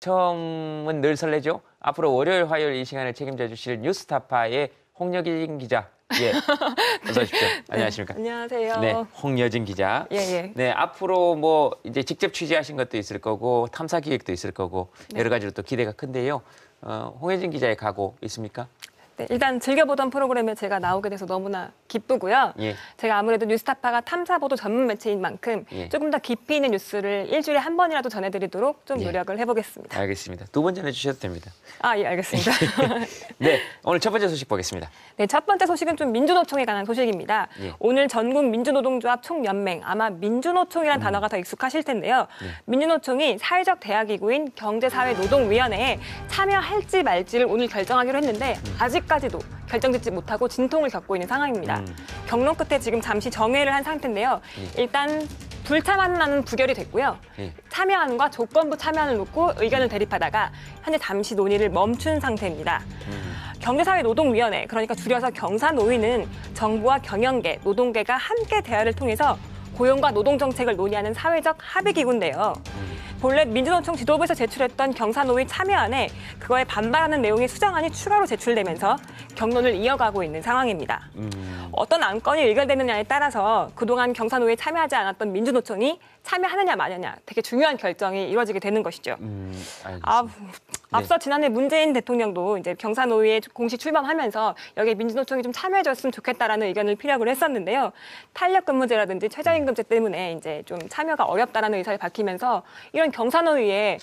처음은 늘 설레죠. 앞으로 월요일, 화요일 이 시간을 책임져 주실 뉴스타파의 홍여진 기자. 예, 어서 오십시오. 네, 안녕하십니까? 안녕하세요. 네, 홍여진 기자. 예, 예. 네, 앞으로 뭐 이제 직접 취재하신 것도 있을 거고 탐사 기획도 있을 거고 여러 가지로 또 기대가 큰데요. 홍여진 기자의 각오 있습니까? 네, 일단 즐겨보던 프로그램에 제가 나오게 돼서 너무나 기쁘고요. 예. 제가 아무래도 뉴스타파가 탐사보도 전문 매체인 만큼 예. 조금 더 깊이 있는 뉴스를 일주일에 한 번이라도 전해드리도록 좀 예. 노력을 해보겠습니다. 알겠습니다. 2번 전해주셔도 됩니다. 아, 예, 알겠습니다. 네, 오늘 첫 번째 소식 보겠습니다. 네, 첫 번째 소식은 좀 민주노총에 관한 소식입니다. 예. 오늘 전국 민주노동조합 총연맹, 아마 민주노총이라는 단어가 더 익숙하실 텐데요. 예. 민주노총이 사회적 대화기구인 경제사회노동위원회에 참여할지 말지를 오늘 결정하기로 했는데 아직까지도 결정짓지 못하고 진통을 겪고 있는 상황입니다. 경론 끝에 지금 잠시 정회를 한 상태인데요. 일단 불참하는 부결이 됐고요. 예. 참여안과 조건부 참여안을 놓고 의견을 대립하다가 현재 잠시 논의를 멈춘 상태입니다. 경제사회노동위원회, 그러니까 줄여서 경사노위는 정부와 경영계, 노동계가 함께 대화를 통해서 고용과 노동정책을 논의하는 사회적 합의기구인데요. 본래 민주노총 지도부에서 제출했던 경사노위 참여안에 그거에 반발하는 내용의 수정안이 추가로 제출되면서 경론을 이어가고 있는 상황입니다. 어떤 안건이 의결되느냐에 따라서 그동안 경사노위에 참여하지 않았던 민주노총이 참여하느냐 마느냐 되게 중요한 결정이 이루어지게 되는 것이죠. 앞서 지난해 문재인 대통령도 이제 경사노위에 공식 출범하면서 여기에 민주노총이 좀 참여해줬으면 좋겠다라는 의견을 피력을 했었는데요. 탄력근무제라든지 최저임금제 때문에 이제 좀 참여가 어렵다라는 의사를 밝히면서 이런 경사노위에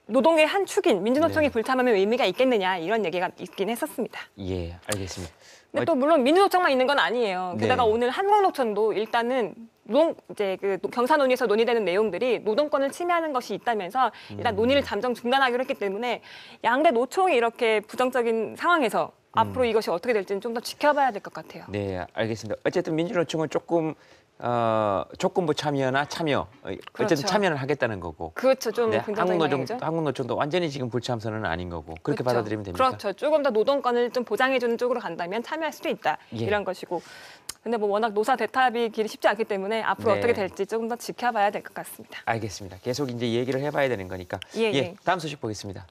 노동의 한 축인 민주노총이 불참하면 의미가 있겠느냐 이런 얘기가 있긴 했었습니다. 예, 알겠습니다. 근데 또 물론 민주노총만 있는 건 아니에요. 게다가 네. 오늘 한국노총도 일단은 경사논의에서 논의되는 내용들이 노동권을 침해하는 것이 있다면서 일단 논의를 잠정 중단하기로 했기 때문에 양대 노총이 이렇게 부정적인 상황에서 앞으로 이것이 어떻게 될지는 좀 더 지켜봐야 될 것 같아요. 네, 알겠습니다. 어쨌든 민주노총은 조금 조건부 참여나 참여, 어쨌든 그렇죠. 참여를 하겠다는 거고. 그렇죠. 좀 네, 긍정적인 방향이죠. 한국노총도 완전히 지금 불참 선언은 아닌 거고 그렇게 그렇죠. 받아들이면 됩니까? 그렇죠. 조금 더 노동권을 좀 보장해주는 쪽으로 간다면 참여할 수도 있다. 예. 이런 것이고. 근데 뭐 워낙 노사 대타협이 길이 쉽지 않기 때문에 앞으로 네. 어떻게 될지 조금 더 지켜봐야 될 것 같습니다. 알겠습니다. 계속 이제 얘기를 해봐야 되는 거니까. 예. 다음 소식 보겠습니다.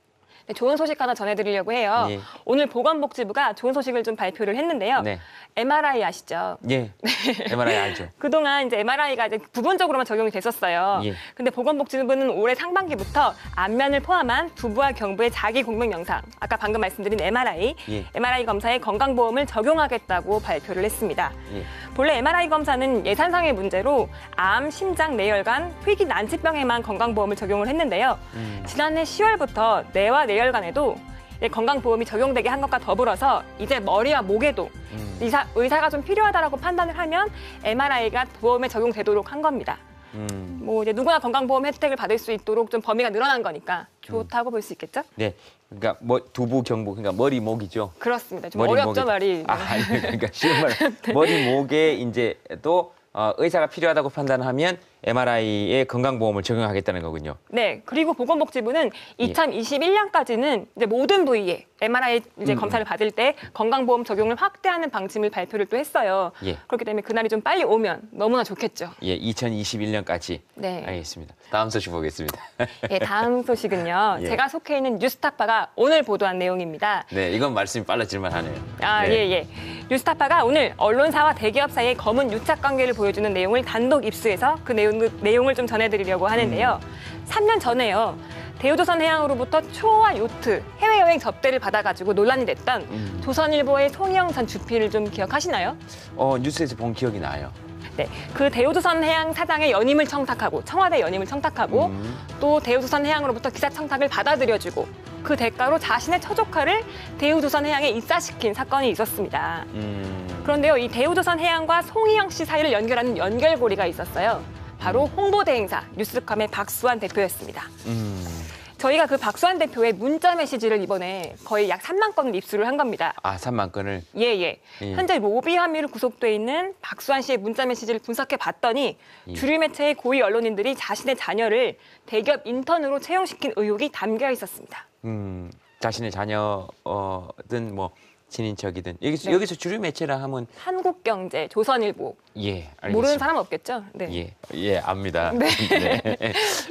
네, 좋은 소식 하나 전해드리려고 해요. 예. 오늘 보건복지부가 좋은 소식을 좀 발표를 했는데요. 네. MRI 아시죠? 예, MRI 알죠. 그동안 이제 MRI가 이제 부분적으로만 적용이 됐었어요. 예. 근데 보건복지부는 올해 상반기부터 안면을 포함한 부부와 경부의 자기 공명 영상, 아까 방금 말씀드린 MRI, 예. MRI 검사에 건강보험을 적용하겠다고 발표를 했습니다. 예. 본래 MRI 검사는 예산상의 문제로 암, 심장, 뇌혈관, 희귀 난치병에만 건강보험을 적용을 했는데요. 지난해 10월부터 뇌와 뇌혈관에도 건강보험이 적용되게 한 것과 더불어서 이제 머리와 목에도 의사가 좀 필요하다라고 판단을 하면 MRI가 보험에 적용되도록 한 겁니다. 뭐 이제 누구나 건강보험 혜택을 받을 수 있도록 좀 범위가 늘어난 거니까 좋다고 볼 수 있겠죠? 네, 그러니까 뭐 두부 경부, 그러니까 머리 목이죠. 그렇습니다. 좀 어렵죠, 말이. 아니, 그러니까 쉬운 말, 머리 목에 이제 또 의사가 필요하다고 판단하면 MRI에 건강보험을 적용하겠다는 거군요. 네, 그리고 보건복지부는 2021년까지는 이제 모든 부위에 MRI 이제 검사를 받을 때 건강보험 적용을 확대하는 방침을 발표를 또 했어요. 예. 그렇기 때문에 그날이 좀 빨리 오면 너무나 좋겠죠. 예, 2021년까지. 네. 알겠습니다. 다음 소식 보겠습니다. 네, 다음 소식은요. 예. 제가 속해 있는 뉴스타파가 오늘 보도한 내용입니다. 네, 이건 말씀이 빨라질만 하네요. 예. 뉴스타파가 오늘 언론사와 대기업 사이의 검은 유착 관계를 보여주는 내용을 단독 입수해서 그 내용을 좀 전해드리려고 하는데요. 3년 전에요. 대우조선 해양으로부터 초호화 요트 해외여행 접대를 받아가지고 논란이 됐던 조선일보의 송희영 전 주필을 좀 기억하시나요? 뉴스에서 본 기억이 나요. 네, 그 대우조선 해양 사장의 연임을 청탁하고 청와대 연임을 청탁하고 또 대우조선 해양으로부터 기사 청탁을 받아들여주고 그 대가로 자신의 처조카를 대우조선 해양에 입사시킨 사건이 있었습니다. 그런데요, 이 대우조선 해양과 송희영 씨 사이를 연결하는 연결고리가 있었어요. 바로 홍보대행사 뉴스컴의 박수환 대표였습니다. 저희가 그 박수환 대표의 문자 메시지를 이번에 거의 약 3만 건을 입수를 한 겁니다. 3만 건을? 예. 현재 로비 혐의로 구속돼 있는 박수환 씨의 문자 메시지를 분석해 봤더니 주류 매체의 고위 언론인들이 자신의 자녀를 대기업 인턴으로 채용시킨 의혹이 담겨 있었습니다. 자신의 자녀든 뭐 친인척이든 네. 여기서 주류 매체라 하면 한국경제, 조선일보. 예, 알겠습니다. 모르는 사람 없겠죠? 네. 예, 압니다. 네. 네,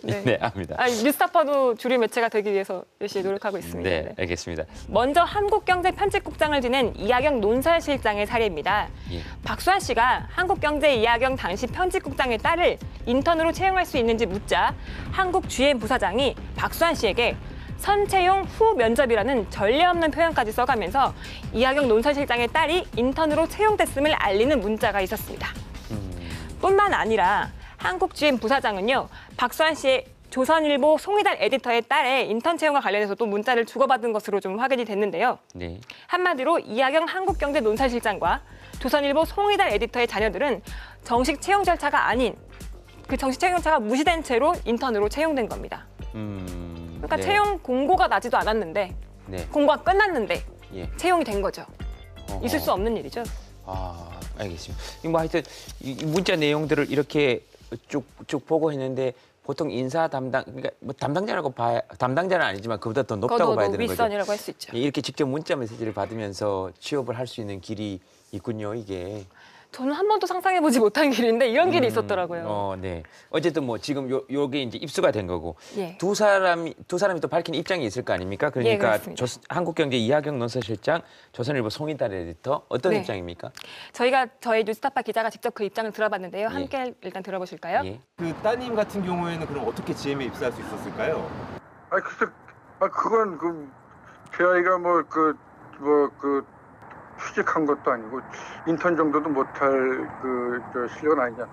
네. 네, 압니다. 뉴스타파도 주류 매체가 되기 위해서 열심히 노력하고 있습니다. 네, 알겠습니다. 먼저 한국경제 편집국장을 지낸 이하경 논설실장의 사례입니다. 예. 박수환 씨가 한국경제 이하경 당시 편집국장의 딸을 인턴으로 채용할 수 있는지 묻자 한국 GM 부사장이 박수환 씨에게 선채용 후 면접이라는 전례 없는 표현까지 써가면서 이하경 논설실장의 딸이 인턴으로 채용됐음을 알리는 문자가 있었습니다. 뿐만 아니라 한국 GM 부사장은요, 박수환 씨의 조선일보 송이달 에디터의 딸의 인턴 채용과 관련해서 또 문자를 주고받은 것으로 좀 확인이 됐는데요. 네. 한마디로 이하경 한국경제 논설실장과 조선일보 송이달 에디터의 자녀들은 정식 채용 절차가 아닌 그 정식 채용 절차가 무시된 채로 인턴으로 채용된 겁니다. 그러니까 네. 채용 공고가 나지도 않았는데 네. 공고가 끝났는데 예. 채용이 된 거죠. 있을 수 없는 일이죠. 아, 알겠습니다. 뭐 하여튼 이 문자 내용들을 이렇게 쭉 보고 했는데 보통 인사 담당, 그러니까 뭐 담당자라고 봐야, 담당자는 아니지만 그보다 더 높다고 봐야 되는 거죠. 윗선이라고 할 수 있죠. 이렇게 직접 문자 메시지를 받으면서 취업을 할 수 있는 길이 있군요, 이게. 저는 한 번도 상상해보지 못한 길인데 이런 길이 있었더라고요. 네. 어쨌든 뭐 지금 요게 이제 입수가 된 거고 예. 두 사람이 또 밝힌 입장이 있을 거 아닙니까? 그러니까 그렇습니다. 한국경제 이하경 논설실장, 조선일보 송이달 에디터 어떤 네. 입장입니까? 저희 뉴스타파 기자가 직접 그 입장을 들어봤는데요. 예. 함께 일단 들어보실까요? 예. 그 따님 같은 경우에는 그럼 어떻게 GM에 입사할 수 있었을까요? 글쎄, 그건 제 아이가 취직한 것도 아니고 인턴 정도도 못할 실력은 아니잖아.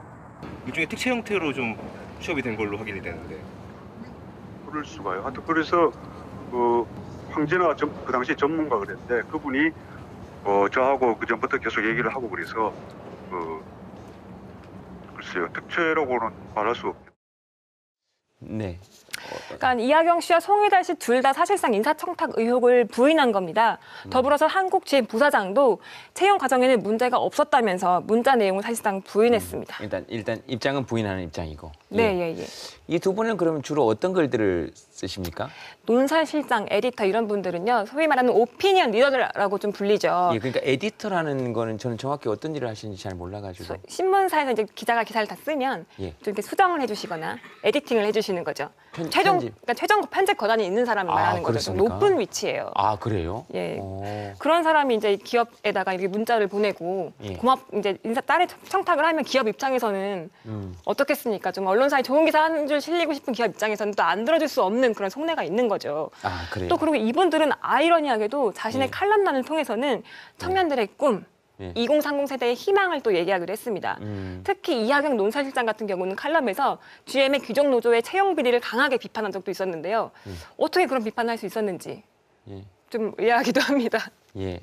일종의 특채 형태로 좀 취업이 된 걸로 확인이 되는데. 그럴 수가요. 하여튼 그래서 황진아 그 당시 전문가 그랬는데 그분이 저하고 그 전부터 계속 얘기를 하고 그래서 글쎄요, 특채라고는 말할 수 없겠. 네. 그러니까 이하경 씨와 송이달 씨 둘 다 사실상 인사청탁 의혹을 부인한 겁니다. 더불어서 한국 GM 부사장도 채용 과정에는 문제가 없었다면서 문자 내용을 사실상 부인했습니다. 일단 입장은 부인하는 입장이고. 네. 이 두 분은 그러면 주로 어떤 글들을 쓰십니까? 논설실장, 에디터 이런 분들은요, 소위 말하는 오피니언 리더라고 좀 불리죠. 예, 그러니까 에디터라는 거는 저는 정확히 어떤 일을 하시는지 잘 몰라가지고. 신문사에서 이제 기자가 기사를 다 쓰면 예. 좀 이렇게 수정을 해주시거나 에디팅을 해주시는 거죠. 편집. 그러니까 최종 편집 권한이 있는 사람을 말하는 거죠. 좀 그렇습니까? 높은 위치예요. 아, 그래요? 예. 오. 그런 사람이 이제 기업에다가 이렇게 문자를 보내고 예. 이제 딸의 청탁을 하면 기업 입장에서는 어떻겠습니까? 좀 언론사에 좋은 기사 한 줄 실리고 싶은 기업 입장에서는 또 안 들어줄 수 없는 그런 속내가 있는 거죠. 아, 그래요? 또 그리고 이분들은 아이러니하게도 자신의 예. 칼럼란을 통해서는 청년들의 꿈, 예. 2030 세대의 희망을 또 얘기하기도 했습니다. 특히 이하경 논설실장 같은 경우는 칼럼에서 GM의 귀족 노조의 채용 비리를 강하게 비판한 적도 있었는데요. 어떻게 그런 비판을 할 수 있었는지 예. 좀 의아하기도 합니다. 예.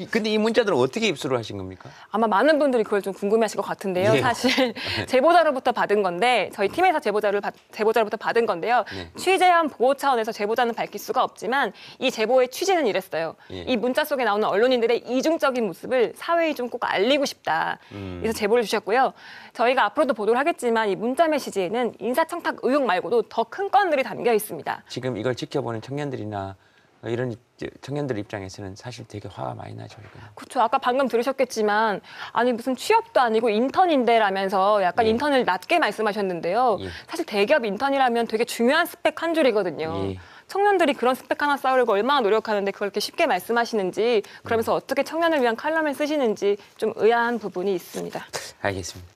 근데 이 문자들은 어떻게 입수를 하신 겁니까? 아마 많은 분들이 그걸 좀 궁금해하실 것 같은데요. 예. 사실 제보자로부터 받은 건데 저희 팀에서 제보자로부터 받은 건데요. 네. 취재한 보호 차원에서 제보자는 밝힐 수가 없지만 이 제보의 취지는 이랬어요. 예. 이 문자 속에 나오는 언론인들의 이중적인 모습을 사회에 좀 꼭 알리고 싶다. 그래서 제보를 주셨고요. 저희가 앞으로도 보도를 하겠지만 이 문자 메시지에는 인사청탁 의혹 말고도 더 큰 건들이 담겨 있습니다. 지금 이걸 지켜보는 청년들이나 이런 청년들 입장에서는 사실 되게 화가 많이 나죠. 이거. 그렇죠. 아까 방금 들으셨겠지만 아니 무슨 취업도 아니고 인턴인데라면서 약간 예. 인턴을 낮게 말씀하셨는데요. 예. 사실 대기업 인턴이라면 되게 중요한 스펙 한 줄이거든요. 예. 청년들이 그런 스펙 하나 쌓으려고 얼마나 노력하는데 그걸 이렇게 쉽게 말씀하시는지 그러면서 어떻게 청년을 위한 칼럼을 쓰시는지 좀 의아한 부분이 있습니다. 알겠습니다.